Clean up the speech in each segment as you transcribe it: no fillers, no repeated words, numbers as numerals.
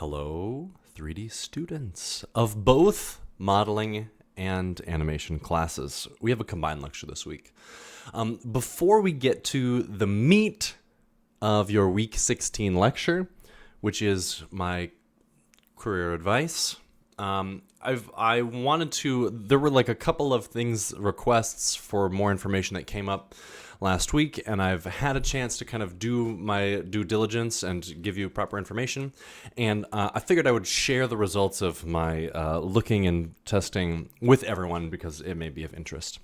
Hello, 3D students of both modeling and animation classes. We have a combined lecture this week. Before we get to the meat of your week 16 lecture, which is my career advice, I wanted to, there were like a couple of requests for more information that came up last week, and I've had a chance to kind of do my due diligence and give you proper information. And I figured I would share the results of my looking and testing with everyone because it may be of interest.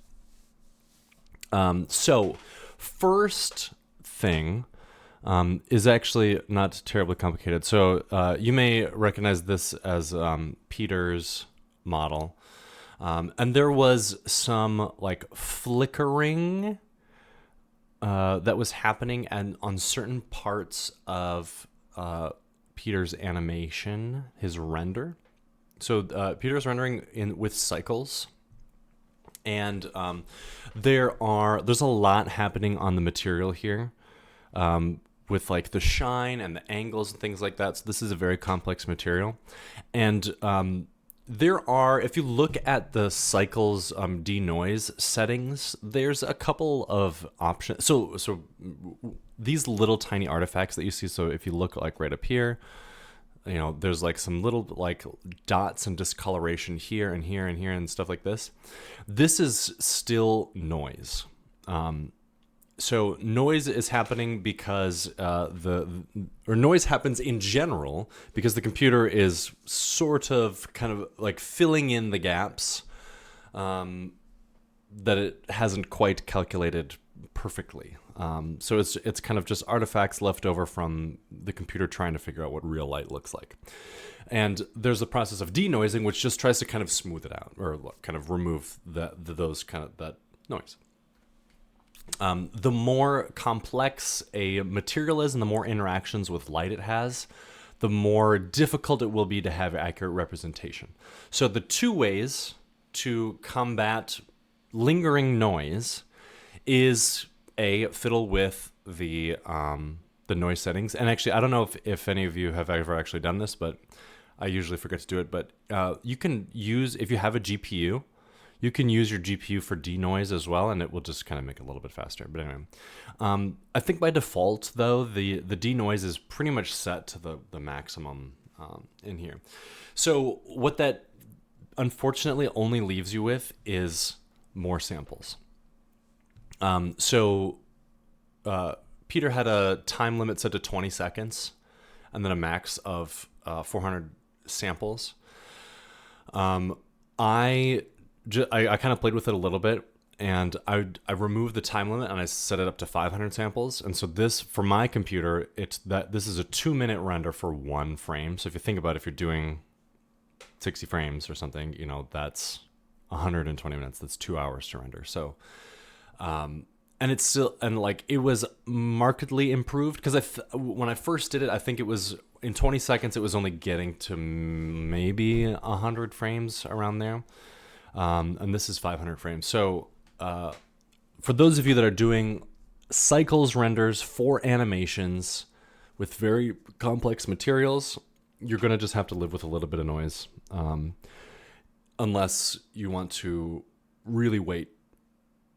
So first thing is actually not terribly complicated. So you may recognize this as Peter's model. And there was some like flickering that was happening on certain parts of Peter's animation, his render. So Peter's rendering with cycles, and there's a lot happening on the material here, with like the shine and the angles and things like that. So this is a very complex material, and if you look at the cycles denoise settings, there's a couple of options. So these little tiny artifacts that you see, so if you look like right up here, there's like some little like dots and discoloration here and here and here and stuff like this. This is still noise. So noise is happening because noise happens in general because the computer is sort of kind of like filling in the gaps that it hasn't quite calculated perfectly. So it's kind of just artifacts left over from the computer trying to figure out what real light looks like. And there's a process of denoising, which just tries to kind of smooth it out or kind of remove that noise. The more complex a material is and the more interactions with light it has, the more difficult it will be to have accurate representation. So the two ways to combat lingering noise is fiddle with the noise settings. And actually, I don't know if any of you have ever actually done this, but I usually forget to do it. But you can use, if you have a GPU, you can use your GPU for denoise as well, and it will just kind of make it a little bit faster. But anyway, I think by default, though, the denoise is pretty much set to the maximum in here. So what that unfortunately only leaves you with is more samples. Peter had a time limit set to 20 seconds, and then a max of 400 samples. I kind of played with it a little bit, and I removed the time limit and I set it up to 500 samples. And so this, for my computer, this is a 2-minute render for one frame. So if you think about it, if you're doing 60 frames or something, that's 120 minutes. That's 2 hours to render. So, and it's still, and like it was markedly improved because when I first did it, I think it was in 20 seconds, it was only getting to maybe 100 frames around there. And this is 500 frames. So for those of you that are doing cycles renders for animations with very complex materials, you're going to just have to live with a little bit of noise, unless you want to really wait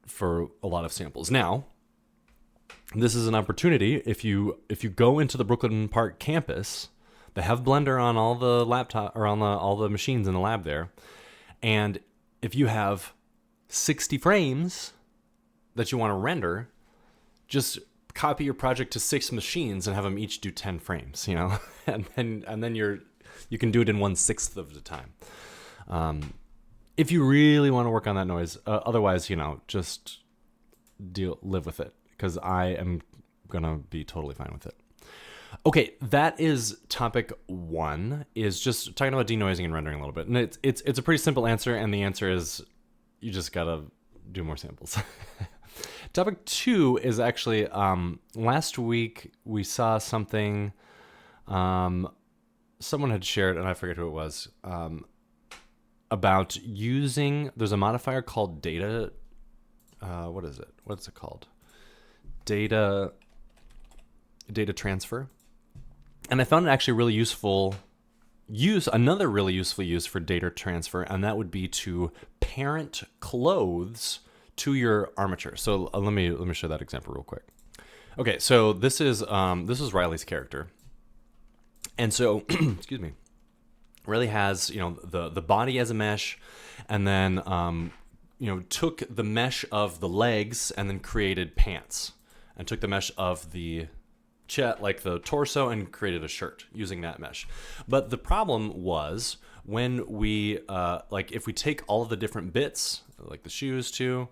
for a lot of samples. Now, this is an opportunity. If you go into the Brooklyn Park campus, they have Blender on all the laptop or on all the machines in the lab there, and if you have 60 frames that you want to render, just copy your project to 6 machines and have them each do 10 frames, and then you can do it in 1/6 of the time. If you really want to work on that noise, otherwise, just live with it because I am gonna be totally fine with it. Okay, that is topic 1, is just talking about denoising and rendering a little bit. And it's a pretty simple answer, and the answer is you just gotta do more samples. Topic 2 is actually, last week we saw something, someone had shared, and I forget who it was, about there's a modifier called data, what is it? What's it called? Data transfer. And I found it actually really useful use another really useful use for data transfer, and that would be to parent clothes to your armature. So let me show that example real quick. Okay, so this is Riley's character, and so excuse me. Riley has the body as a mesh, and then took the mesh of the legs and then created pants, and took the mesh of the like the torso and created a shirt using that mesh. But the problem was when we if we take all of the different bits, like the shoes too,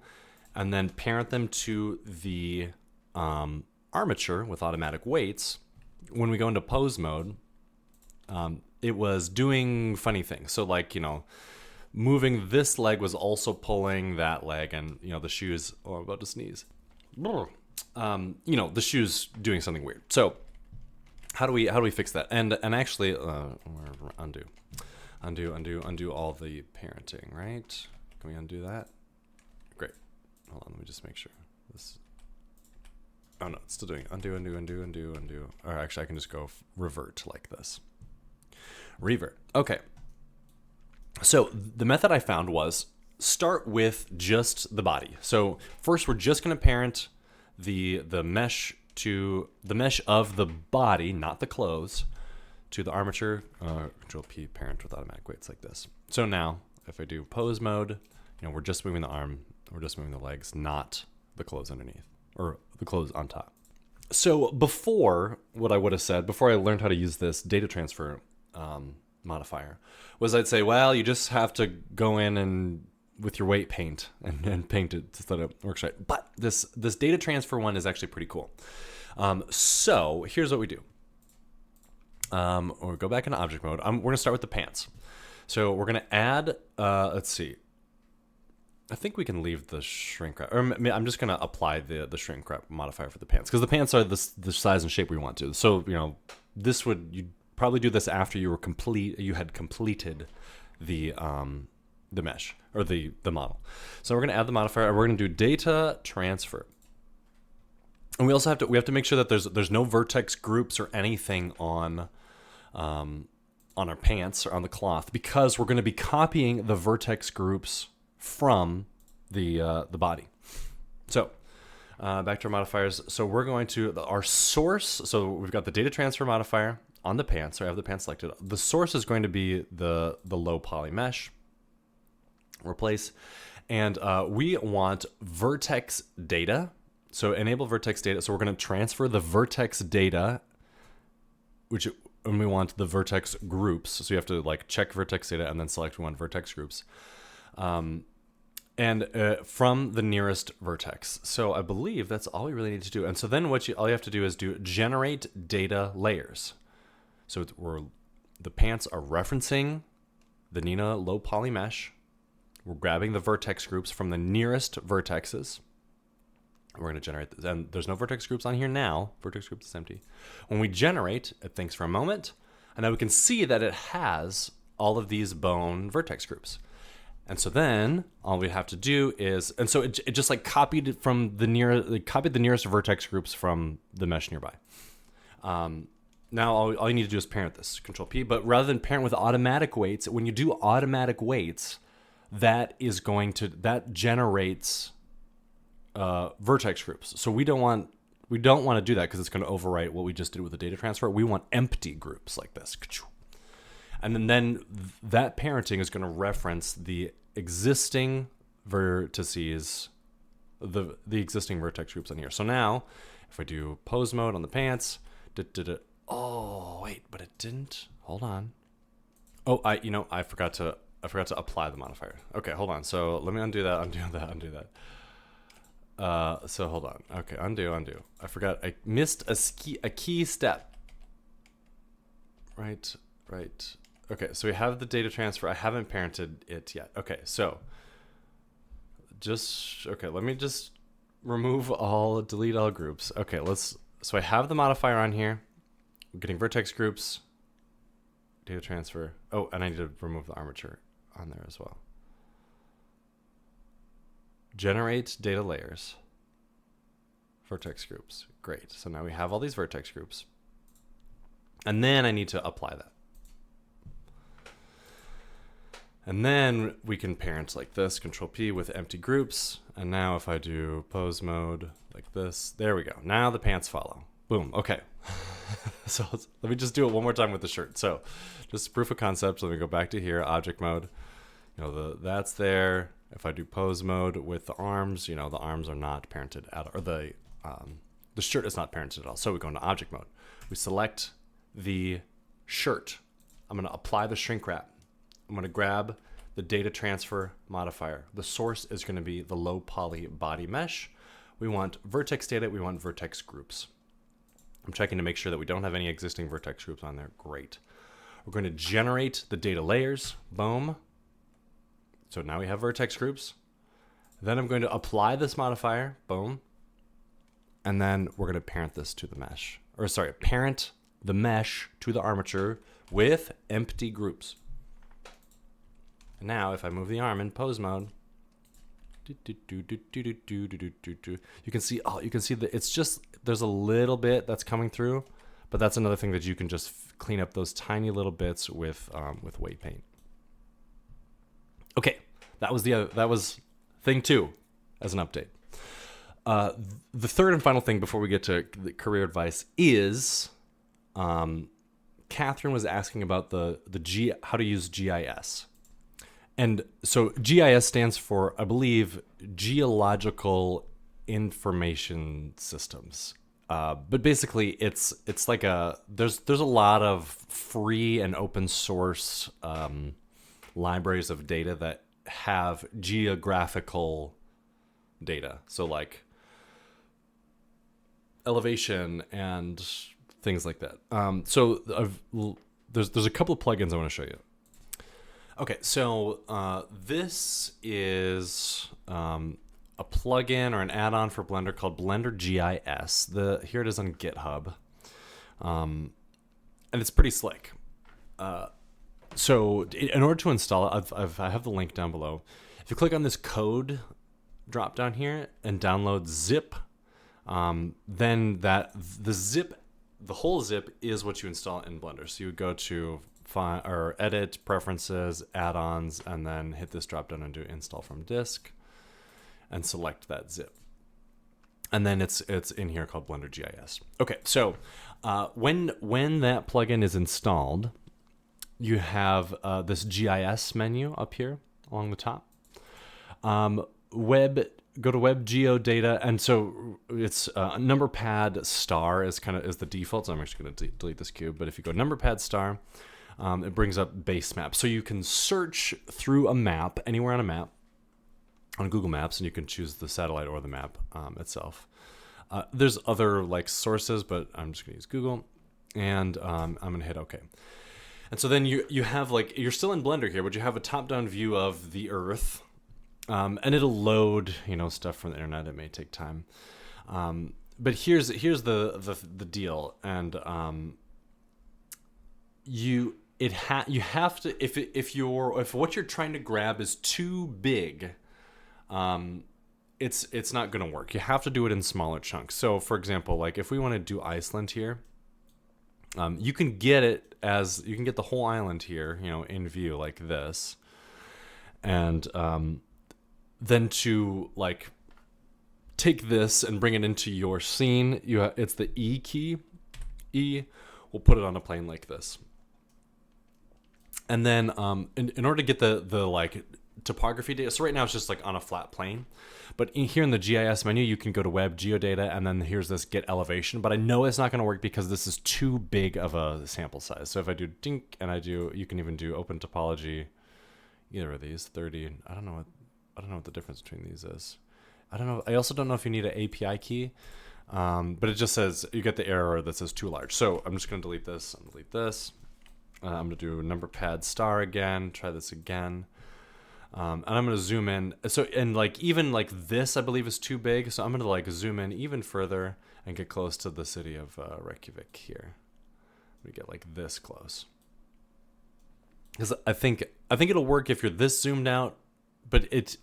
and then parent them to the armature with automatic weights, when we go into pose mode, it was doing funny things. So moving this leg was also pulling that leg, and the shoes. Oh, I'm about to sneeze. The shoes doing something weird. So how do we fix that? And actually, undo all the parenting. Right? Can we undo that? Great. Hold on. Let me just make sure this. Oh no, it's still doing undo. Or actually, I can just go revert like this. Revert. Okay. So the method I found was start with just the body. So first, we're just going to parent the mesh to the mesh of the body, not the clothes, to the armature. Control P, parent with automatic weights like this. So now, if I do pose mode, we're just moving the arm, we're just moving the legs, not the clothes underneath or the clothes on top. So before, what I would have said before I learned how to use this data transfer modifier was I'd say, well, you just have to go in and with your weight paint and paint it so that it works right. But this data transfer one is actually pretty cool. So here's what we do. Or go back into object mode. We're gonna start with the pants. So we're gonna add. Let's see. I think we can leave the shrink wrap, or I'm just gonna apply the shrink wrap modifier for the pants because the pants are the size and shape we want to. So you'd probably do this after you had completed the mesh or the model. So we're gonna add the modifier and we're gonna do data transfer. And we also have to make sure that there's no vertex groups or anything on our pants or on the cloth because we're gonna be copying the vertex groups from the body. So back to our modifiers. So we're going to our source. So we've got the data transfer modifier on the pants. So I have the pants selected. The source is going to be the low poly mesh. Replace, and we want vertex data. So enable vertex data. So we're going to transfer the vertex data, and we want the vertex groups. So you have to check vertex data and then select one vertex groups. And from the nearest vertex. So I believe that's all we really need to do. And so then all you have to do is do generate data layers. So the pants are referencing the Nina low poly mesh. We're grabbing the vertex groups from the nearest vertexes. We're going to generate this. And there's no vertex groups on here now. Vertex group is empty. When we generate, it thinks for a moment. And now we can see that it has all of these bone vertex groups. And so then all we have to do is, and so it just copied it from copied the nearest vertex groups from the mesh nearby. Now all you need to do is parent this, Control P. But rather than parent with automatic weights, when you do automatic weights, that generates vertex groups. So we don't want to do that because it's going to overwrite what we just did with the data transfer. We want empty groups like this. And then that parenting is going to reference the existing vertices, the existing vertex groups in here. So now, if I do pose mode on the pants, oh wait, but it didn't. Hold on. Oh, I forgot to apply the modifier. Okay, hold on. So let me undo that. So hold on. Okay, undo. I forgot. I missed a key step. Right. Okay, so we have the data transfer. I haven't parented it yet. Okay, so let me just delete all groups. Okay, so I have the modifier on here. I'm getting vertex groups, data transfer. Oh, and I need to remove the armature on there as well. Generate data layers, vertex groups. Great, so now we have all these vertex groups. And then I need to apply that. And then we can parent like this, Control P with empty groups. And now if I do pose mode like this, there we go. Now the pants follow. Boom. Okay. So let me just do it one more time with the shirt. So just proof of concept. Let me go back to here, object mode. That's there. If I do pose mode with the arms, the arms are not parented at all, or the shirt is not parented at all. So we go into object mode. We select the shirt. I'm going to apply the shrink wrap. I'm going to grab the data transfer modifier. The source is going to be the low poly body mesh. We want vertex data. We want vertex groups. I'm checking to make sure that we don't have any existing vertex groups on there. Great. We're going to generate the data layers. Boom. So now we have vertex groups. Then I'm going to apply this modifier. Boom. And then we're going to parent this to the mesh. Or sorry, parent the mesh to the armature with empty groups. And now if I move the arm in pose mode, you can see that it's just, there's a little bit that's coming through, but that's another thing that you can just clean up those tiny little bits with weight paint. Okay, that was thing 2 as an update. The third and final thing before we get to the career advice is, Catherine was asking about how to use GIS. And so GIS stands for, I believe, Geological Information Systems. But basically, it's like there's a lot of free and open source libraries of data that have geographical data. So like elevation and things like that. There's a couple of plugins I want to show you. Okay, so this is a plugin or an add-on for Blender called BlenderGIS. Here it is on GitHub, and it's pretty slick. So in order to install it, I have the link down below. If you click on this code drop down here and download zip, then the whole zip is what you install in Blender. So you would go to edit, preferences, add-ons, and then hit this drop down and do install from disk and select that zip. And then it's in here called BlenderGIS. Okay, so when that plugin is installed, you have this GIS menu up here along the top. Go to web geodata, and so it's number pad star is the default. So I'm actually going to delete this cube. But if you go number pad star, it brings up base map. So you can search through a map anywhere on a map on Google Maps, and you can choose the satellite or the map itself. There's other sources, but I'm just going to use Google, and I'm going to hit OK. And so then you have you're still in Blender here, but you have a top-down view of the Earth. And it'll load, stuff from the internet. It may take time, but here's the deal. And you have to, if what you're trying to grab is too big, it's not going to work. You have to do it in smaller chunks. So, for example, if we want to do Iceland here, you can get the whole island here, in view like this, and then to take this and bring it into your scene, it's the E key. We'll put it on a plane like this, and then in order to get the topography data. So right now it's just on a flat plane, but here in the GIS menu you can go to web geodata, and then here's this get elevation. But I know it's not going to work because this is too big of a sample size. So if I do dink and you can even do open topology, either of these 30. I don't know what the difference between these is. I don't know. I also don't know if you need an API key, but it just says you get the error that says too large. So I'm just going to delete this and delete this. I'm going to do number pad star again. Try this again, and I'm going to zoom in. So and even this, I believe is too big. So I'm going to zoom in even further and get close to the city of Reykjavik here. We get this close, because I think it'll work if you're this zoomed out. But it's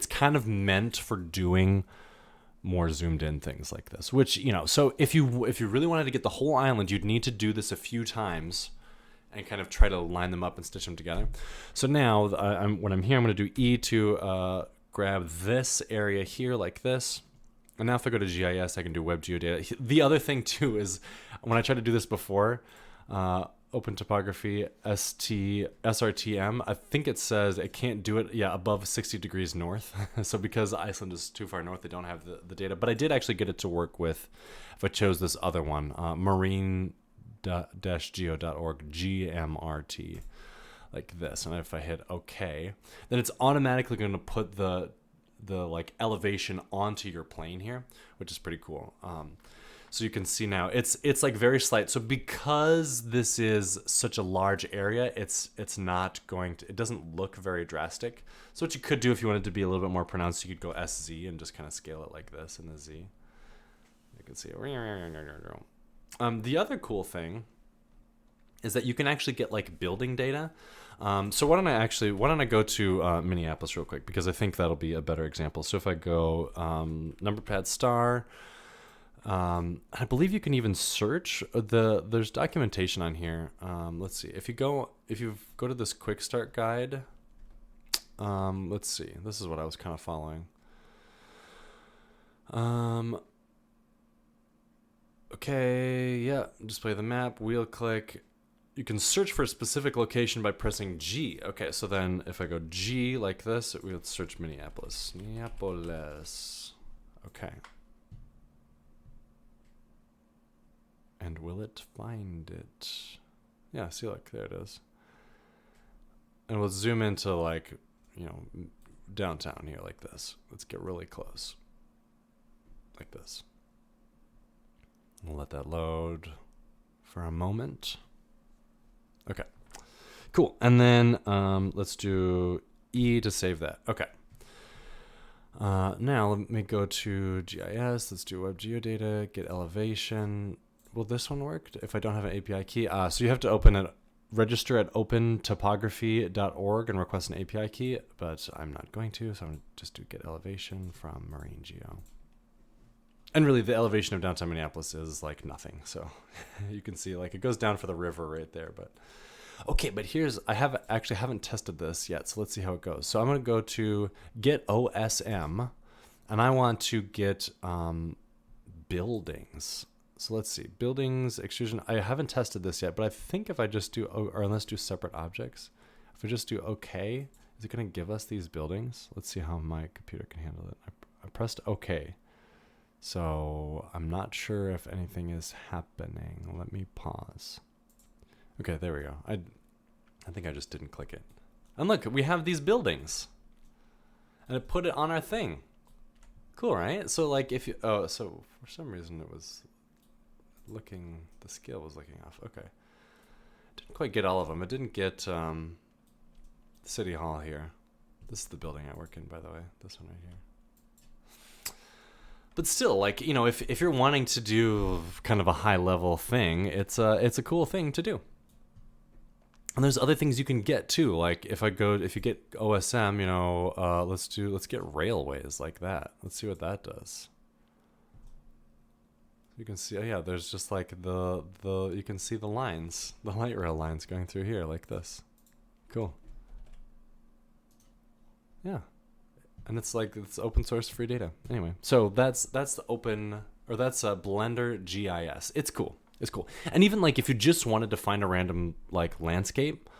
kind of meant for doing more zoomed in things like this, which, so if you really wanted to get the whole island, you'd need to do this a few times and kind of try to line them up and stitch them together. So now when I'm here, I'm going to do E to grab this area here like this. And now if I go to GIS, I can do web geodata. The other thing too is when I tried to do this before, open topography, SRTM, I think it says it can't do it, above 60 degrees north. So because Iceland is too far north, they don't have the data. But I did actually get it to work with, if I chose this other one, marine-geo.org, GMRT, like this. And if I hit OK, then it's automatically going to put the like elevation onto your plane here, which is pretty cool. So you can see now it's like very slight. So because this is such a large area, it's not going to, it doesn't look very drastic. So what you could do if you wanted to be a little bit more pronounced, you could go SZ and just kind of scale it like this in the Z. You can see it. The other cool thing is that you can actually get like building data. So why don't I go to Minneapolis real quick, because I think that'll be a better example. So if I go number pad star, I believe you can even search there's documentation on here. Let's see, if you go to this quick start guide, let's see, this is what I was kind of following. Okay, yeah, display the map, wheel click. You can search for a specific location by pressing G. Okay, so then if I go G like this, we'll search Minneapolis. Minneapolis. Okay. And will it find it? Yeah, see, look, there it is. And we'll zoom into like, downtown here like this. Let's get really close. Like this. We'll let that load for a moment. Okay, cool. And then let's do E to save that. Okay. Now let me go to GIS. Let's do web geodata, get elevation. Will this one work if I don't have an API key? So you have to register at opentopography.org and request an API key, but I'm not going to, so I'm going to just do get elevation from Marine Geo. And really, the elevation of downtown Minneapolis is like nothing. So you can see like it goes down for the river right there. But okay, but I haven't tested this yet. So let's see how it goes. So I'm going to go to get OSM, and I want to get buildings. So let's see, buildings, extrusion. I haven't tested this yet, but I think if I just do, or let's do separate objects. If I just do OK, is it going to give us these buildings? Let's see how my computer can handle it. I pressed OK. So I'm not sure if anything is happening. Let me pause. Okay, there we go. I think I just didn't click it. And look, we have these buildings. And it put it on our thing. Cool, right? So like so for some reason it was the scale was looking off. Okay. Didn't quite get all of them. It didn't get City Hall here. This is the building I work in, by the way. This one right here. But still, like, if you're wanting to do kind of a high level thing, it's a cool thing to do. And there's other things you can get too. Like if you get OSM, let's get railways like that. Let's see what that does. You can see, there's just like you can see the lines, the light rail lines going through here like this. Cool. Yeah. And it's open source free data. Anyway, so that's BlenderGIS. It's cool. It's cool. And even like if you just wanted to find a random like landscape,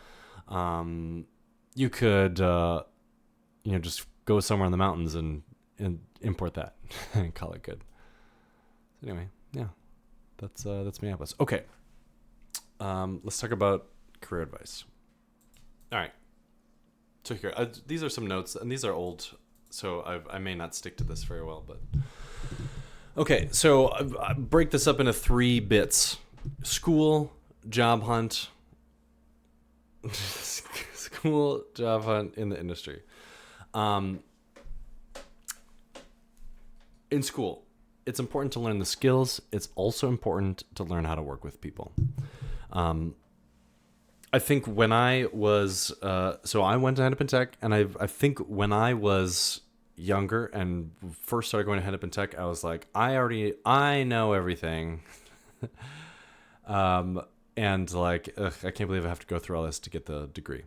you could just go somewhere in the mountains and import that and call it good. So anyway, yeah, that's Minneapolis. Okay, let's talk about career advice. All right. So here, these are some notes, and these are old. So I may not stick to this very well, but okay. So I break this up into 3 bits: school, job hunt, school, job hunt in the industry. In school, it's important to learn the skills. It's also important to learn how to work with people. I think when I was, so I went to Hennepin Tech, and I think when I was younger and first started going to Hennepin Tech, I was like, I know everything. and like, ugh, I can't believe I have to go through all this to get the degree.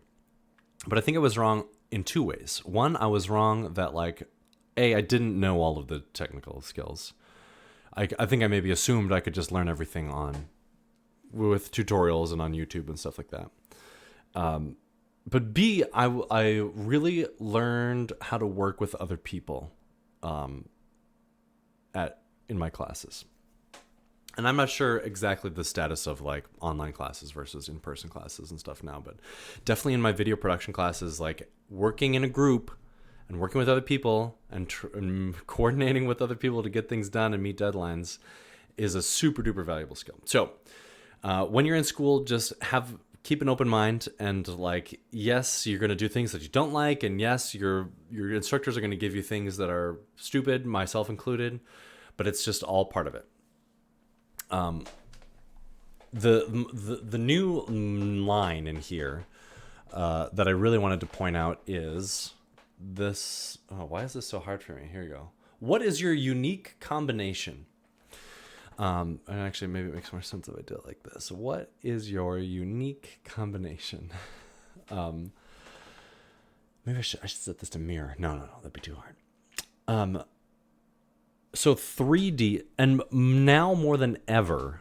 But I think I was wrong in two ways. One, I was wrong that like, I didn't know all of the technical skills. I think I maybe assumed I could just learn everything with tutorials and on YouTube and stuff like that. But B, I really learned how to work with other people in my classes. And I'm not sure exactly the status of like online classes versus in-person classes and stuff now, but definitely in my video production classes, like working in a group and working with other people and coordinating with other people to get things done and meet deadlines is a super duper valuable skill. So when you're in school, just keep an open mind, and like, yes, you're going to do things that you don't like, and yes, your instructors are going to give you things that are stupid, myself included, but it's just all part of it. The new line in here that I really wanted to point out is this. Oh, why is this so hard for me? Here you go. What is your unique combination? And actually, maybe it makes more sense if I do it like this. What is your unique combination? Maybe I should set this to mirror. No, that'd be too hard. So 3D, and now more than ever,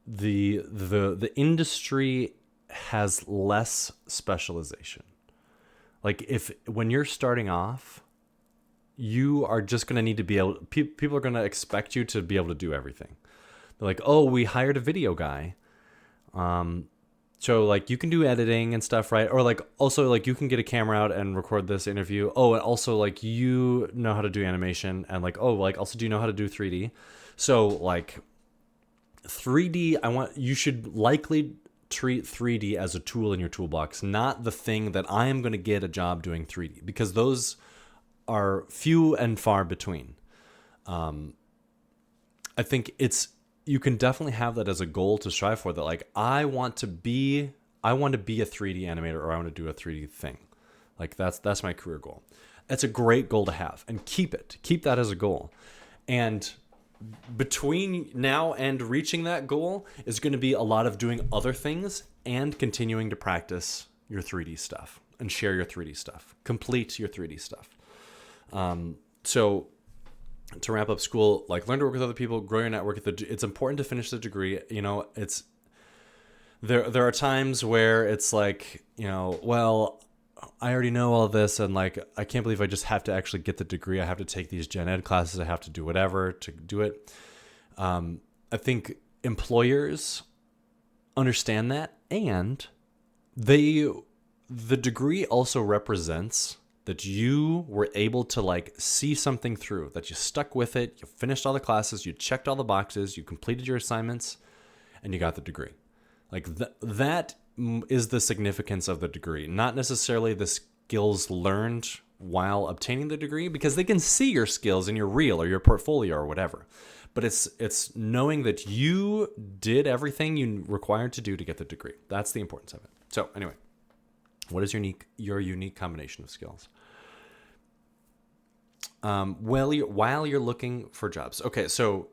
the industry has less specialization. Like when you're starting off, you are just going to need to be able, people are going to expect you to be able to do everything. They're like, oh, we hired a video guy. So like you can do editing and stuff, right? Or like also like you can get a camera out and record this interview. Oh, and also like you know how to do animation, and like, oh, like also do you know how to do 3D? So like 3D, you should likely treat 3D as a tool in your toolbox, not the thing that I am going to get a job doing 3D, because those are few and far between. I think you can definitely have that as a goal to strive for, that like I want to be a 3D animator, or I want to do a 3D thing. Like that's my career goal. That's a great goal to have, and keep that as a goal. And between now and reaching that goal is going to be a lot of doing other things and continuing to practice your 3D stuff and share your 3D stuff, complete your 3D stuff. So to wrap up school, like learn to work with other people, grow your network. It's important to finish the degree. You know, there are times where it's like, you know, well, I already know all this, and like I can't believe I just have to actually get the degree. I have to take these gen ed classes. I have to do whatever to do it. I think employers understand that, and the degree also represents that you were able to like see something through, that you stuck with it, you finished all the classes, you checked all the boxes, you completed your assignments, and you got the degree. Like that is the significance of the degree, not necessarily the skills learned while obtaining the degree, because they can see your skills in your reel or your portfolio or whatever. But it's knowing that you did everything you required to do to get the degree. That's the importance of it. So anyway, what is your unique combination of skills? While you're looking for jobs. Okay, so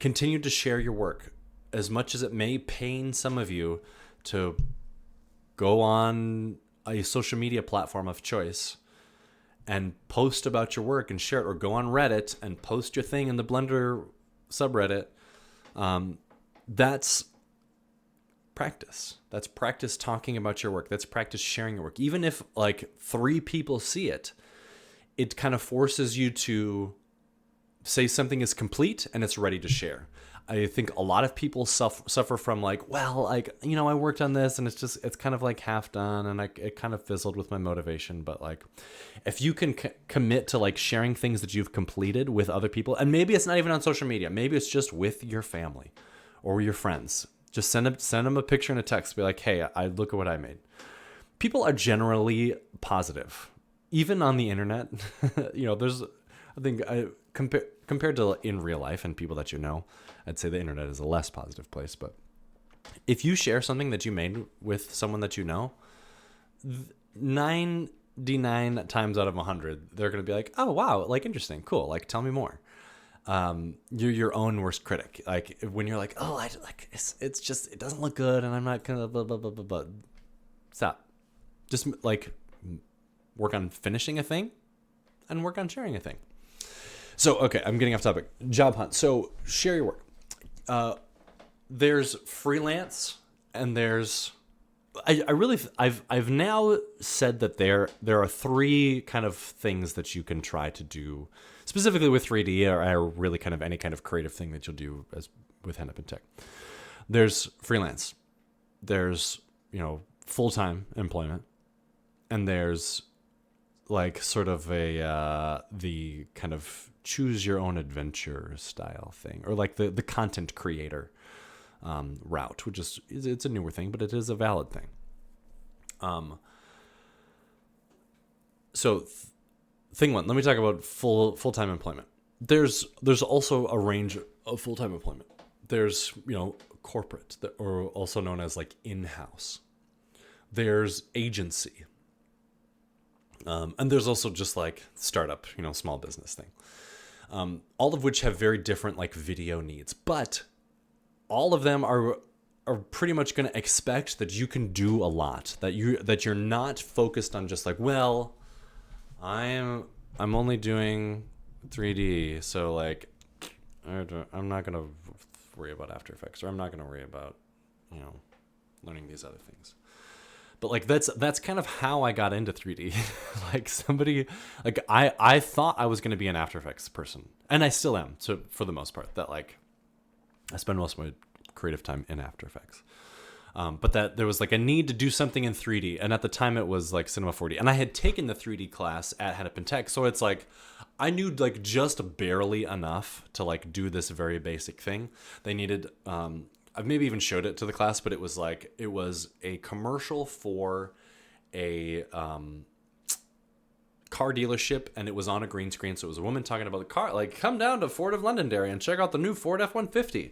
continue to share your work. As much as it may pain some of you to go on a social media platform of choice and post about your work and share it, or go on Reddit and post your thing in the Blender subreddit, that's practice. That's practice talking about your work. That's practice sharing your work. Even if like 3 people see it, it kind of forces you to say something is complete and it's ready to share. I think a lot of people suffer from like, well, like, you know, I worked on this and it's kind of like half done, and it kind of fizzled with my motivation. But like, if you can commit to like sharing things that you've completed with other people, and maybe it's not even on social media, maybe it's just with your family or your friends, just send them a picture and a text, be like, hey, I look at what I made. People are generally positive, even on the internet. You know, I think compared to in real life and people that you know, I'd say the internet is a less positive place. But if you share something that you made with someone that you know, 99 times out of 100, they're going to be like, oh, wow, like interesting, cool, like tell me more. you're your own worst critic. Like when you're like, oh, it's just, it doesn't look good, and I'm not gonna blah blah blah blah blah. Stop. Just like work on finishing a thing, and work on sharing a thing. So okay, I'm getting off topic. Job hunt. So share your work. There's freelance, and there's I've now said that there are three kind of things that you can try to do specifically with 3D, or really kind of any kind of creative thing that you'll do as with Hennep and Tech. There's freelance, there's full-time employment, and there's like sort of a the kind of choose your own adventure style thing, or like the content creator route, which is it's a newer thing, but it is a valid thing. So thing one, let me talk about full-time employment. There's also a range of full-time employment. There's corporate, or also known as like in-house. There's agency, and there's also just like startup, small business thing. All of which have very different like video needs, but all of them are pretty much going to expect that you can do a lot, that you're not focused on just like, well, I'm only doing 3D, so like I'm not going to worry about After Effects, or I'm not going to worry about learning these other things. But like that's kind of how I got into 3D. Like somebody, like I thought I was going to be an After Effects person, and I still am. So for the most part, that like I spend most of my creative time in After Effects. But that there was like a need to do something in 3D, and at the time it was like Cinema 4D, and I had taken the 3D class at Hennep and Tech, so it's like I knew like just barely enough to like do this very basic thing. They needed I've maybe even showed it to the class, but it was a commercial for a car dealership, and it was on a green screen. So it was a woman talking about the car, like, come down to Ford of Londonderry and check out the new Ford F-150.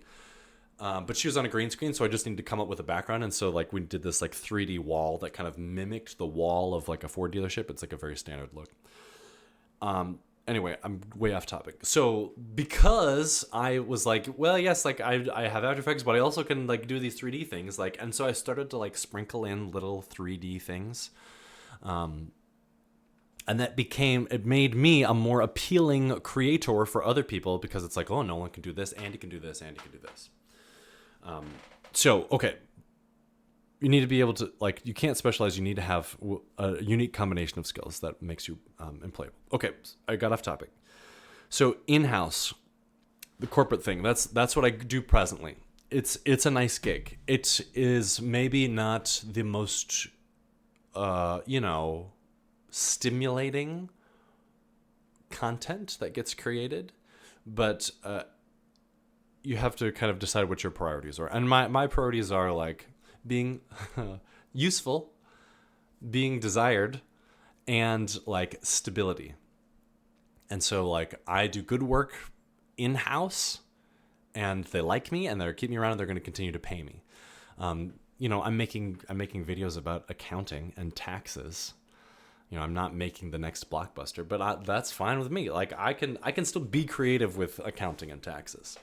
But she was on a green screen, so I just needed to come up with a background. And so like we did this like 3D wall that kind of mimicked the wall of like a Ford dealership. It's like a very standard look. Anyway, I'm way off topic. So because I was like, well, yes, like I have After Effects, but I also can like do these 3D things. Like, and so I started to like sprinkle in little 3D things. And it made me a more appealing creator for other people, because it's like, oh, Nolan can do this, Andy can do this, Andy can do this. So, okay. You need to be able to, like, you can't specialize. You need to have a unique combination of skills that makes you employable. Okay, I got off topic. So in-house, the corporate thing, that's what I do presently. It's a nice gig. It is maybe not the most, stimulating content that gets created, but you have to kind of decide what your priorities are. And my priorities are like being useful, being desired, and like stability. And so like I do good work in-house, and they like me, and they're keeping me around, and they're going to continue to pay me. I'm making videos about accounting and taxes. I'm not making the next blockbuster, but that's fine with me. Like I can still be creative with accounting and taxes.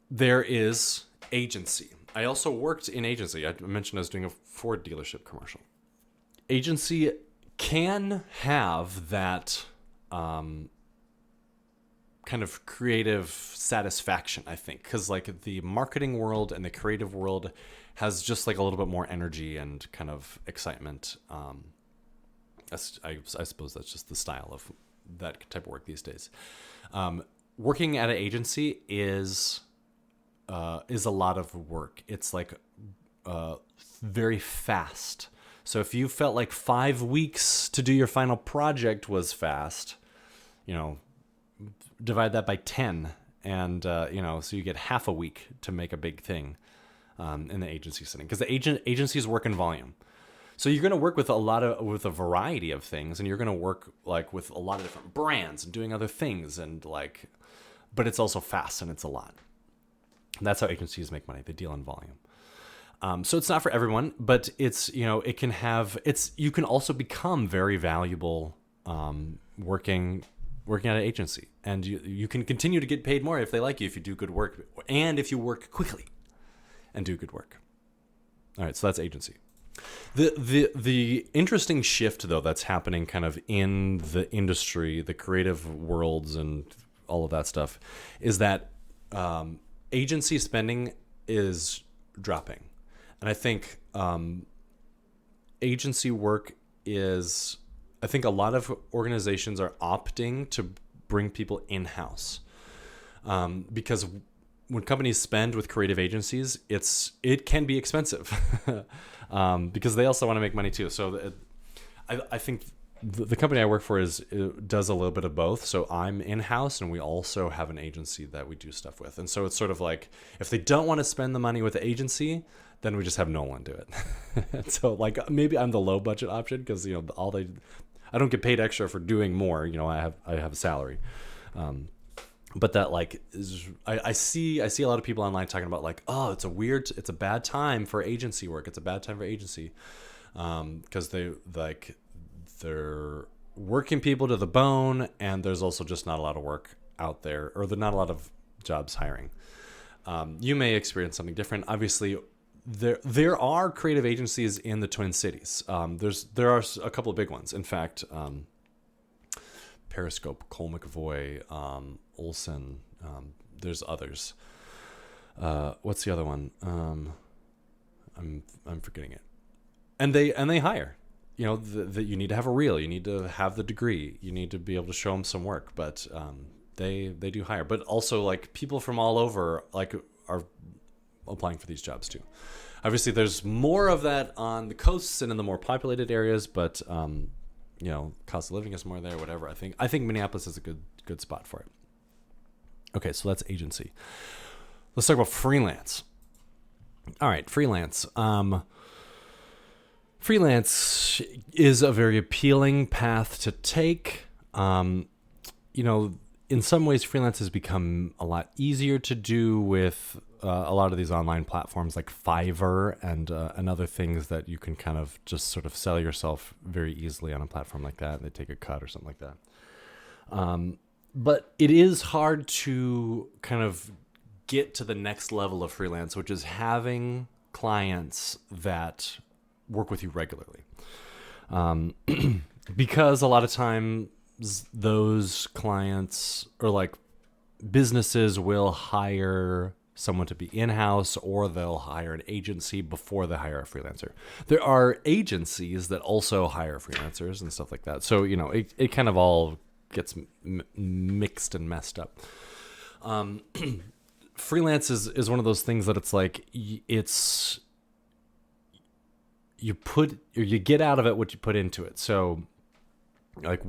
There is agency. I also worked in agency. I mentioned I was doing a Ford dealership commercial. Agency can have that kind of creative satisfaction, I think, because like the marketing world and the creative world has just like a little bit more energy and kind of excitement. I suppose that's just the style of that type of work these days. Working at an agency is a lot of work. It's like very fast. So if you felt like 5 weeks to do your final project was fast, divide that by 10, and so you get half a week to make a big thing in the agency setting, because the agencies work in volume. So you're going to work with a variety of things, and you're going to work like with a lot of different brands and doing other things, and like, but it's also fast and it's a lot. And that's how agencies make money. They deal in volume. So it's not for everyone, but it's, it can have, you can also become very valuable working working at an agency, and you can continue to get paid more if they like you, if you do good work, and if you work quickly and do good work. All right, so that's agency. The interesting shift, though, that's happening kind of in the industry, the creative worlds and all of that stuff, is that agency spending is dropping. And I think agency work is, I think a lot of organizations are opting to bring people in-house, because when companies spend with creative agencies, it can be expensive, because they also want to make money too. So I think the company I work for does a little bit of both. So I'm in-house, and we also have an agency that we do stuff with. And so it's sort of like, if they don't want to spend the money with the agency, then we just have no one do it. So like maybe I'm the low budget option, because I don't get paid extra for doing more. I have a salary. But that like I see a lot of people online talking about like, oh, it's a bad time for agency work. It's a bad time for agency, because they're working people to the bone, and there's also just not a lot of work out there, or there's not a lot of jobs hiring. You may experience something different. Obviously, there are creative agencies in the Twin Cities. There are a couple of big ones. In fact, Periscope, Cole McVoy, Olson. There's others. What's the other one? I'm forgetting it. And they hire. You need to have a reel. You need to have the degree. You need to be able to show them some work. But they do hire. But also like people from all over like are applying for these jobs too. Obviously, there's more of that on the coasts and in the more populated areas. But cost of living is more there. Whatever. I think Minneapolis is a good spot for it. Okay, so that's agency. Let's talk about freelance. All right, freelance. Freelance is a very appealing path to take. In some ways, freelance has become a lot easier to do with a lot of these online platforms like Fiverr and other things that you can kind of just sort of sell yourself very easily on a platform like that. They take a cut or something like that. But it is hard to kind of get to the next level of freelance, which is having clients that work with you regularly. Because a lot of times those clients or like businesses will hire someone to be in-house, or they'll hire an agency before they hire a freelancer. There are agencies that also hire freelancers and stuff like that. So, it kind of all gets mixed and messed up. Freelance is one of those things that it's like, you get out of it what you put into it. So like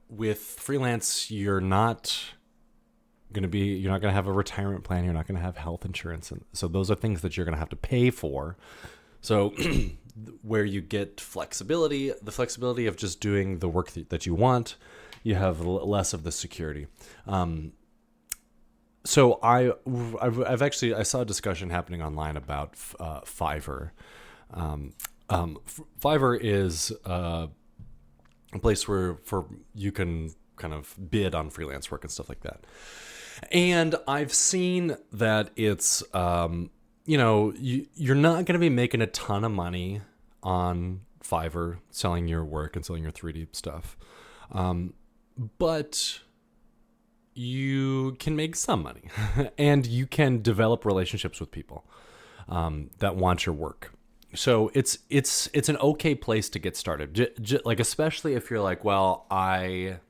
with freelance, you're not going to have a retirement plan. You're not going to have health insurance. And so those are things that you're going to have to pay for. So where you get the flexibility of just doing the work that you want, you have less of the security. So I saw a discussion happening online about Fiverr. Fiverr is a place where you can kind of bid on freelance work and stuff like that. And I've seen that it's you're not going to be making a ton of money on Fiverr selling your work and selling your 3D stuff. But you can make some money and you can develop relationships with people that want your work. So it's an okay place to get started. Like, especially if you're like, well, I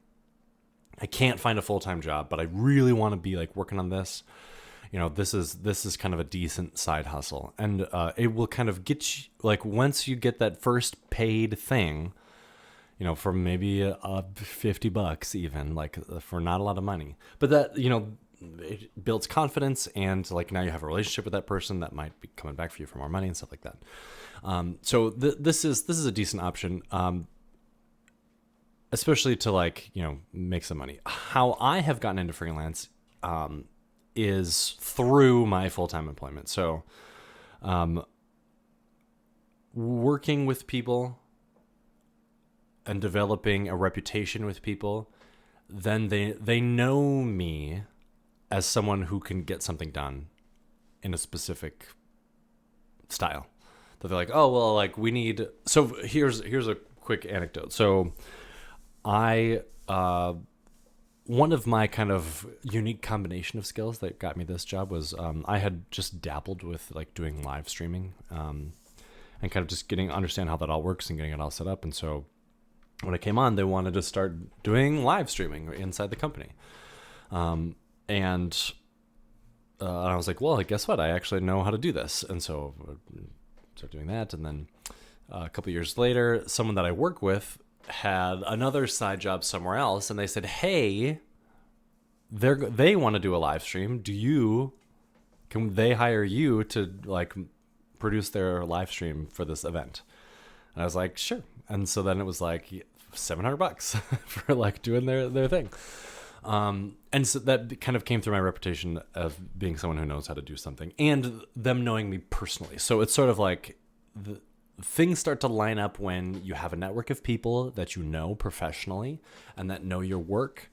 can't find a full-time job, but I really want to be like working on this. This is kind of a decent side hustle, and it will kind of get you, like, once you get that first paid thing, for maybe $50 even, like, for not a lot of money, but that, it builds confidence, and like now you have a relationship with that person that might be coming back for you for more money and stuff like that. So this is a decent option, especially to like, make some money. How I have gotten into freelance is through my full-time employment. So working with people and developing a reputation with people then they know me as someone who can get something done in a specific style. That they're like, oh well, like we need. So here's a quick anecdote. So I one of my kind of unique combination of skills that got me this job was I had just dabbled with like doing live streaming and kind of just understand how that all works and getting it all set up. And so when I came on, they wanted to start doing live streaming inside the company. And I was like, well, guess what? I actually know how to do this. And so I started doing that. And then a couple of years later, someone that I work with had another side job somewhere else. And they said, hey, they want to do a live stream. Can they hire you to like produce their live stream for this event? And I was like, sure. And so then it was like $700 for like doing their thing. And so that kind of came through my reputation of being someone who knows how to do something and them knowing me personally. So it's sort of like things start to line up when you have a network of people that you know professionally and that know your work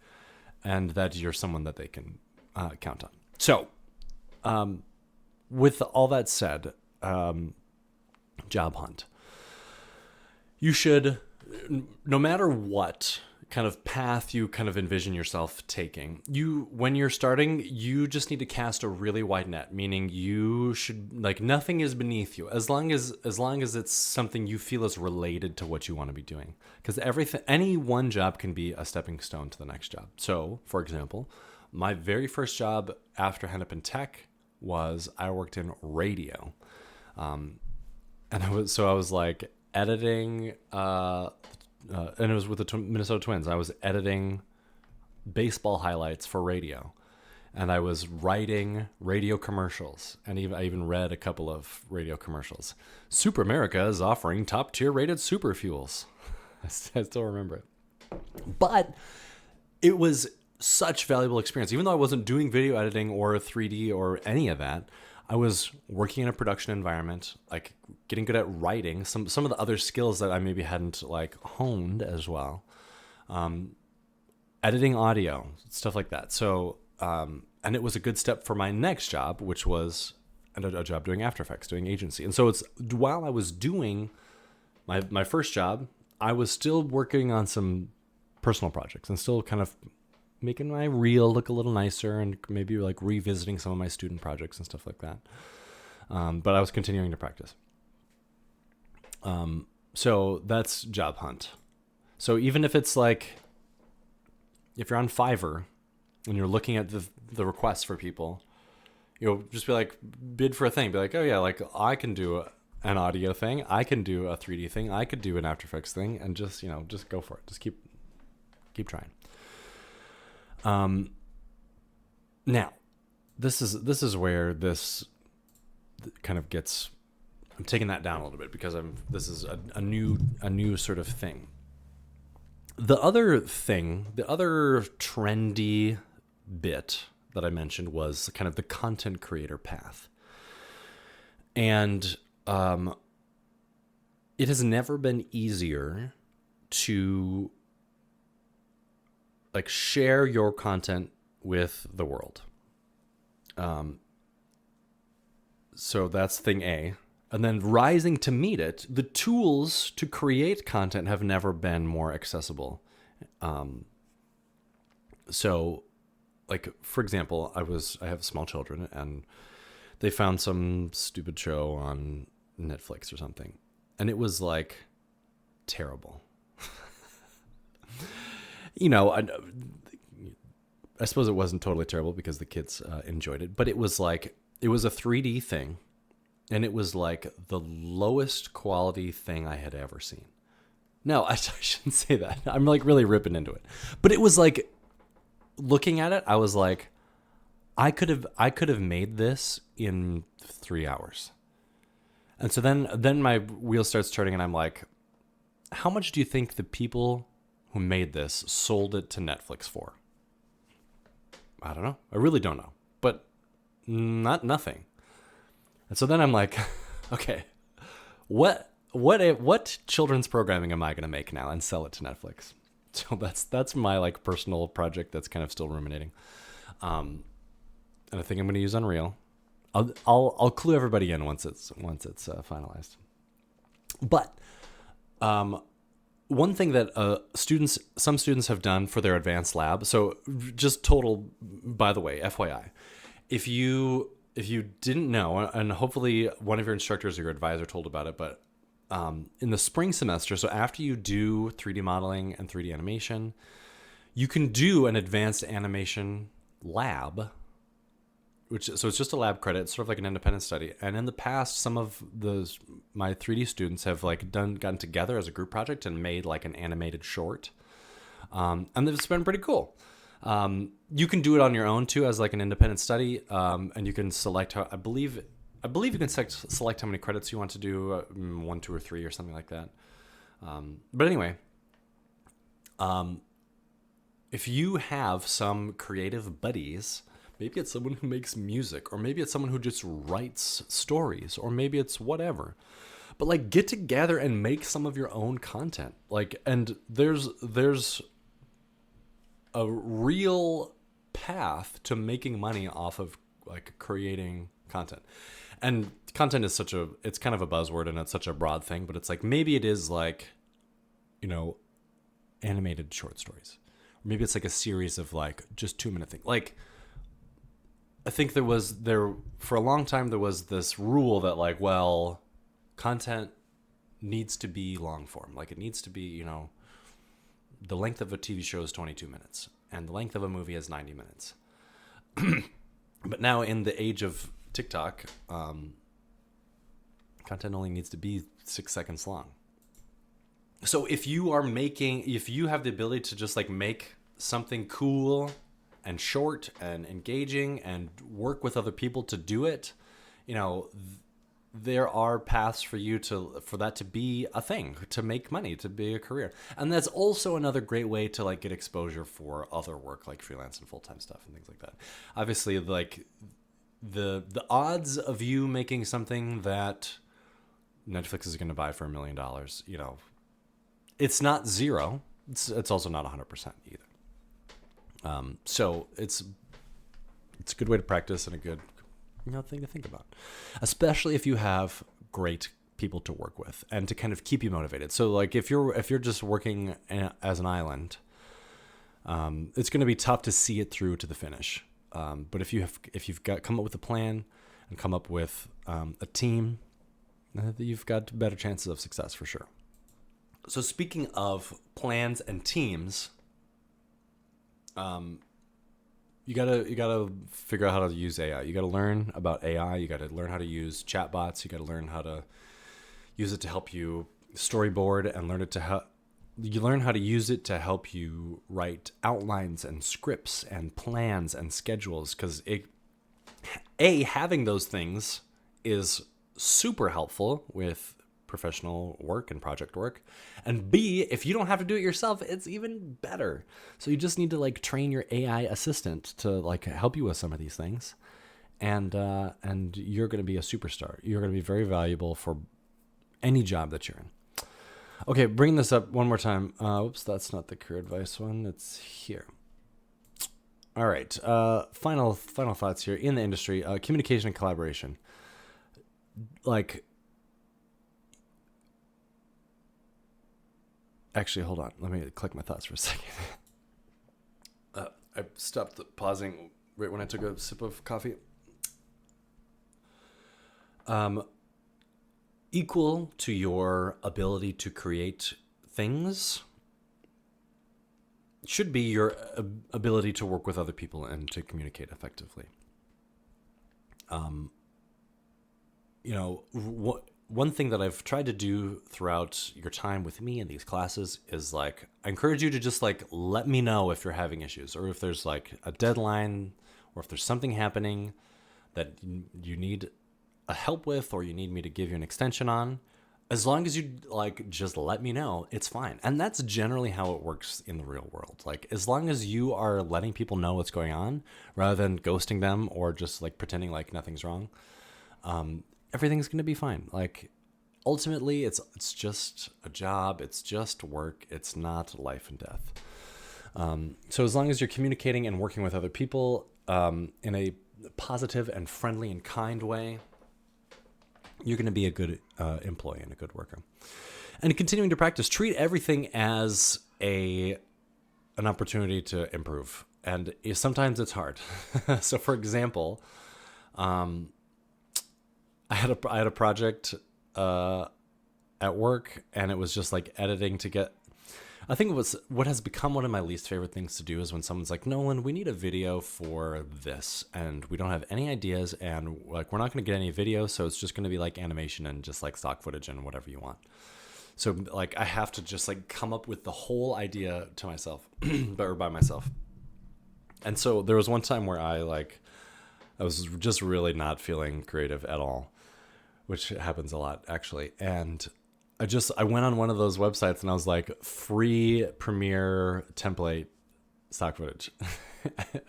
and that you're someone that they can count on. So with all that said, job hunt. You should, no matter what kind of path you kind of envision yourself taking, when you're starting, you just need to cast a really wide net, meaning you should, like, nothing is beneath you as long as it's something you feel is related to what you want to be doing. Because any one job can be a stepping stone to the next job. So, for example, my very first job after Hennepin Tech was I worked in radio. And I was like editing, and it was with the Minnesota Twins. I was editing baseball highlights for radio, and I was writing radio commercials, and I even read a couple of radio commercials. Super America is offering top tier rated super fuels. I still remember it, but it was such valuable experience. Even though I wasn't doing video editing or 3D or any of that, I was working in a production environment, like getting good at writing, some of the other skills that I maybe hadn't like honed as well, editing audio, stuff like that. So, and it was a good step for my next job, which was a job doing After Effects, doing agency. And so while I was doing my first job, I was still working on some personal projects and still kind of making my reel look a little nicer and maybe like revisiting some of my student projects and stuff like that. But I was continuing to practice. So that's job hunt. So even if it's like, if you're on Fiverr and you're looking at the requests for people, just be like, bid for a thing. Be like, oh yeah, like I can do an audio thing. I can do a 3D thing. I could do an After Effects thing, and just go for it. Just keep trying. Now, this is where this kind of gets. I'm taking that down a little bit because this is a new sort of thing. The other trendy bit that I mentioned was kind of the content creator path, and it has never been easier to like share your content with the world. So that's thing A. And then rising to meet it, the tools to create content have never been more accessible. So like, for example, I have small children and they found some stupid show on Netflix or something. And it was like terrible. I suppose it wasn't totally terrible because the kids enjoyed it, but it was a 3D thing, and it was like the lowest quality thing I had ever seen. No, I shouldn't say that. I'm like really ripping into it, but it was like, looking at it, I was like, I could have made this in 3 hours. And so then my wheel starts turning, and I'm like, how much do you think the people who made this sold it to Netflix for? I don't know. I really don't know, but nothing. And so then I'm like, okay, what children's programming am I going to make now and sell it to Netflix? So that's my like personal project that's kind of still ruminating. And I think I'm going to use Unreal. I'll clue everybody in once it's finalized. But one thing that some students have done for their advanced lab. So just total, by the way, FYI, if you didn't know, and hopefully one of your instructors or your advisor told about it, but in the spring semester, so after you do 3D modeling and 3D animation, you can do an advanced animation lab, so it's just a lab credit, sort of like an independent study. And in the past, some of my 3D students have like gotten together as a group project and made like an animated short, and it's been pretty cool. You can do it on your own too, as like an independent study, and you can select how. I believe you can select how many credits you want to do, 1, 2, or 3, or something like that. But anyway, if you have some creative buddies, maybe it's someone who makes music, or maybe it's someone who just writes stories, or maybe it's whatever. But like, get together and make some of your own content. Like, and there's a real path to making money off of like creating content. And content is it's kind of a buzzword, and it's such a broad thing, but it's like, maybe it is like, animated short stories. Or maybe it's like a series of like just 2-minute things. Like, I think for a long time, there was this rule that like, well, content needs to be long form. Like, it needs to be, the length of a TV show is 22 minutes and the length of a movie is 90 minutes. But now in the age of TikTok, content only needs to be 6 seconds long. So if you have the ability to just like make something cool and short and engaging and work with other people to do it, there are paths for that to be a thing, to make money, to be a career. And that's also another great way to like get exposure for other work, like freelance and full-time stuff and things like that. Obviously, like the odds of you making something that Netflix is going to buy for $1 million, it's not zero. It's also not 100% either. So it's a good way to practice and a good thing to think about, especially if you have great people to work with and to kind of keep you motivated. So like if you're just working as an island, it's going to be tough to see it through to the finish. But if you've come up with a plan and come up with a team, you've got better chances of success for sure. So speaking of plans and teams, you gotta figure out how to use AI. You gotta learn about AI. You gotta learn how to use chatbots. You gotta learn how to use it to help you storyboard, and you learn how to use it to help you write outlines and scripts and plans and schedules. Because having those things is super helpful with professional work and project work, and B, if you don't have to do it yourself, it's even better. So you just need to like train your AI assistant to like help you with some of these things, and you're going to be a superstar. You're going to be very valuable for any job that you're in. Okay, bring this up one more time. Oops, that's not the career advice one. It's here. All right. Final thoughts here in the industry. Communication and collaboration. Like, actually, hold on. Let me collect my thoughts for a second. I stopped pausing right when I took a sip of coffee. Equal to your ability to create things should be your ability to work with other people and to communicate effectively. One thing that I've tried to do throughout your time with me in these classes is like, I encourage you to just like, let me know if you're having issues, or if there's like a deadline, or if there's something happening that you need a help with, or you need me to give you an extension on. As long as you like, just let me know, it's fine. And that's generally how it works in the real world. Like, as long as you are letting people know what's going on rather than ghosting them or just like pretending like nothing's wrong, everything's going to be fine. Like, ultimately it's just a job. It's just work. It's not life and death. So as long as you're communicating and working with other people in a positive and friendly and kind way, you're going to be a good employee and a good worker. And continuing to practice, treat everything as an opportunity to improve. And sometimes it's hard. So for example, I had a project at work, and it was just like editing to get, I think it was what has become one of my least favorite things to do is when someone's like, Nolan, we need a video for this, and we don't have any ideas, and like we're not going to get any video, so it's just going to be like animation and just like stock footage and whatever you want. So like I have to just like come up with the whole idea to myself, or by myself. And so there was one time where I was just really not feeling creative at all, which happens a lot actually, and I went on one of those websites and I was like, free Premiere template stock footage.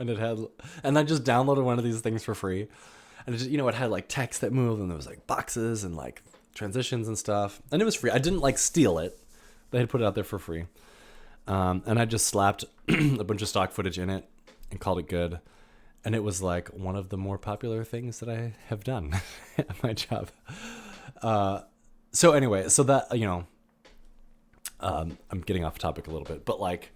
and I just downloaded one of these things for free. And it just, it had like text that moved, and there was like boxes and like transitions and stuff. And it was free. I didn't like steal it. They had put it out there for free. And I just slapped a bunch of stock footage in it and called it good. And it was like one of the more popular things that I have done at my job. So anyway, so that, I'm getting off topic a little bit, but like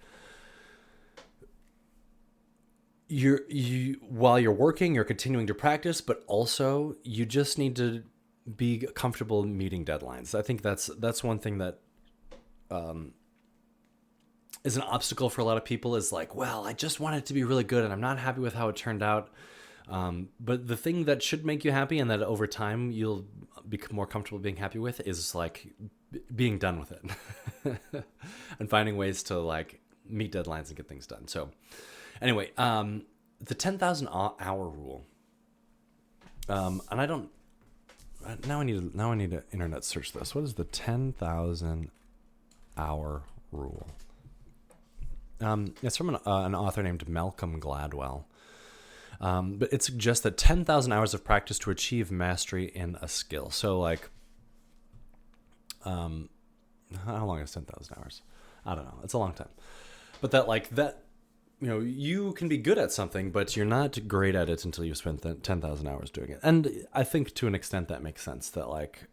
while you're working, you're continuing to practice, but also you just need to be comfortable meeting deadlines. I think that's one thing that is an obstacle for a lot of people, is like, well, I just want it to be really good and I'm not happy with how it turned out. But the thing that should make you happy and that over time you'll become more comfortable being happy with is like being done with it and finding ways to like meet deadlines and get things done. So anyway, the 10,000 hour rule. And I don't, now I need to internet search this. What is the 10,000 hour rule? It's from an author named Malcolm Gladwell. But it suggests that 10,000 hours of practice to achieve mastery in a skill. So like, how long is 10,000 hours? I don't know. It's a long time. But you can be good at something, but you're not great at it until you spend 10,000 hours doing it. And I think to an extent that makes sense, that like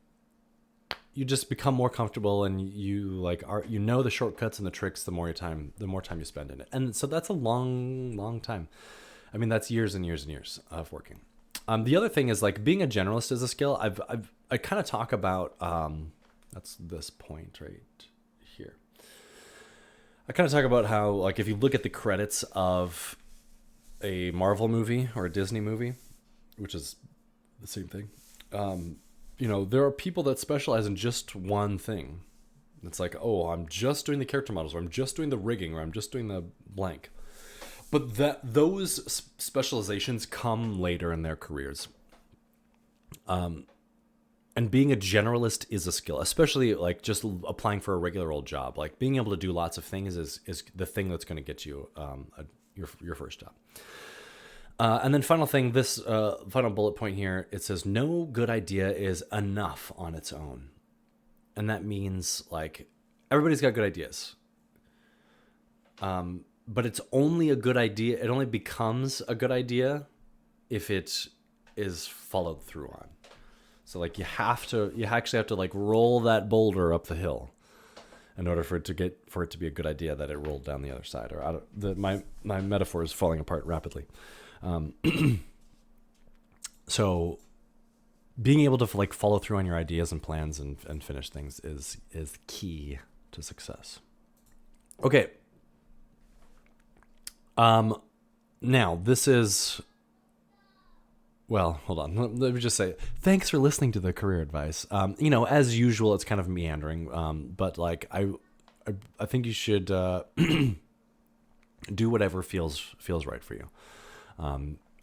you just become more comfortable and you like the shortcuts and the tricks the more time you spend in it. And so that's a long time. I mean, that's years and years and years of working. The other thing is like being a generalist is a skill. I kind of talk about, that's this point right here. I kind of talk about how like if you look at the credits of a Marvel movie or a Disney movie, which is the same thing, there are people that specialize in just one thing. It's like, oh, I'm just doing the character models, or I'm just doing the rigging, or I'm just doing the blank. But those specializations come later in their careers. And being a generalist is a skill, especially like just applying for a regular old job. Like being able to do lots of things is the thing that's going to get you your first job. And then final thing, this final bullet point here, it says no good idea is enough on its own. And that means like everybody's got good ideas. But it's only a good idea. It only becomes a good idea if it is followed through on. So like you actually have to like roll that boulder up the hill in order for it to be a good idea that it rolled down the other side. Or my metaphor is falling apart rapidly. So being able to like follow through on your ideas and plans and finish things is key to success. Okay. Now this is, well, hold on. Let me just say, thanks for listening to the career advice. As usual, it's kind of meandering. But like, I think you should, do whatever feels right for you.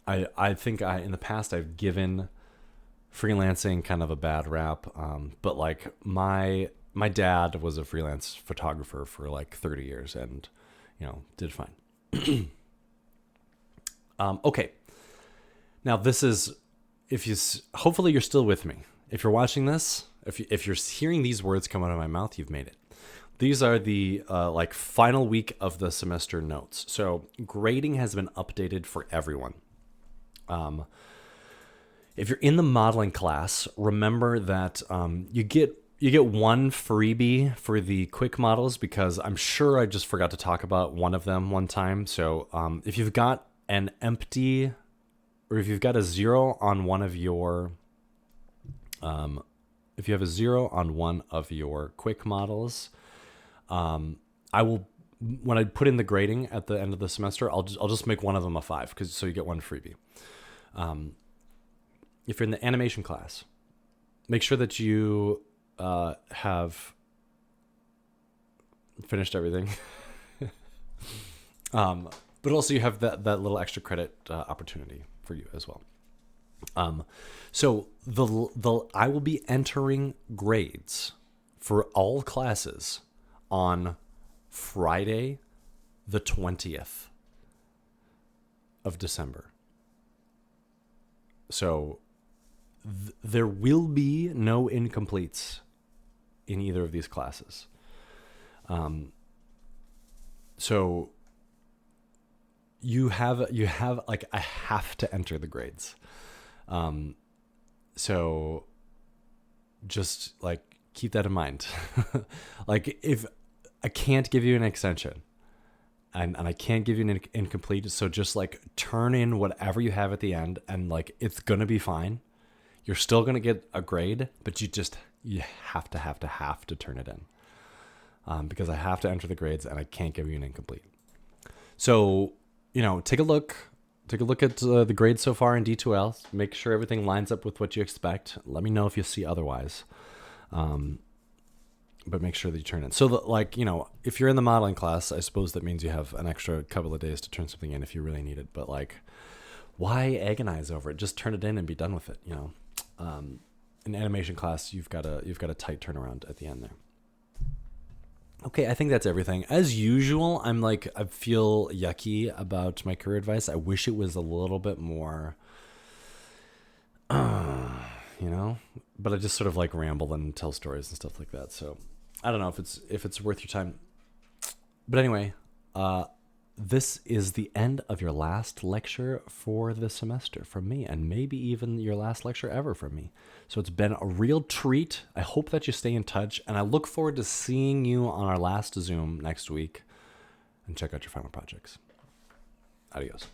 I think in the past I've given freelancing kind of a bad rap. But like my dad was a freelance photographer for like 30 years and, did fine. Okay. Now this is, hopefully you're still with me. If you're watching this If you're hearing these words come out of my mouth, you've made it. These are the like final week of the semester notes. So grading has been updated for everyone. If you're in the modeling class, remember that you get one freebie for the quick models, because I'm sure I just forgot to talk about one of them one time. So if you've got an empty, or if you've got a 0 on one of your, if you have a 0 on one of your quick models, I will, when I put in the grading at the end of the semester, I'll just make one of them a 5, so you get one freebie. If you're in the animation class, make sure that you have finished everything. But also you have that little extra credit opportunity for you as well. So I will be entering grades for all classes on Friday, the 20th of December. So there will be no incompletes in either of these classes. So you have like, I have to enter the grades. So just like keep that in mind. Like, if I can't give you an extension and I can't give you an incomplete, so just like turn in whatever you have at the end, and like, it's gonna be fine. You're still gonna get a grade, but you have to turn it in, because I have to enter the grades and I can't give you an incomplete. So, take a look at the grades so far in D2L. Make sure everything lines up with what you expect. Let me know if you see otherwise. But make sure that you turn it. So, if you're in the modeling class, I suppose that means you have an extra couple of days to turn something in if you really need it. But like, why agonize over it? Just turn it in and be done with it. In animation class, you've got a tight turnaround at the end there. Okay, I think that's everything. As usual, I feel yucky about my career advice. I wish it was a little bit more, but I just sort of like ramble and tell stories and stuff like that. So I don't know if it's worth your time. But anyway, this is the end of your last lecture for the semester from me, and maybe even your last lecture ever from me. So it's been a real treat. I hope that you stay in touch, and I look forward to seeing you on our last Zoom next week, and check out your final projects. Adios.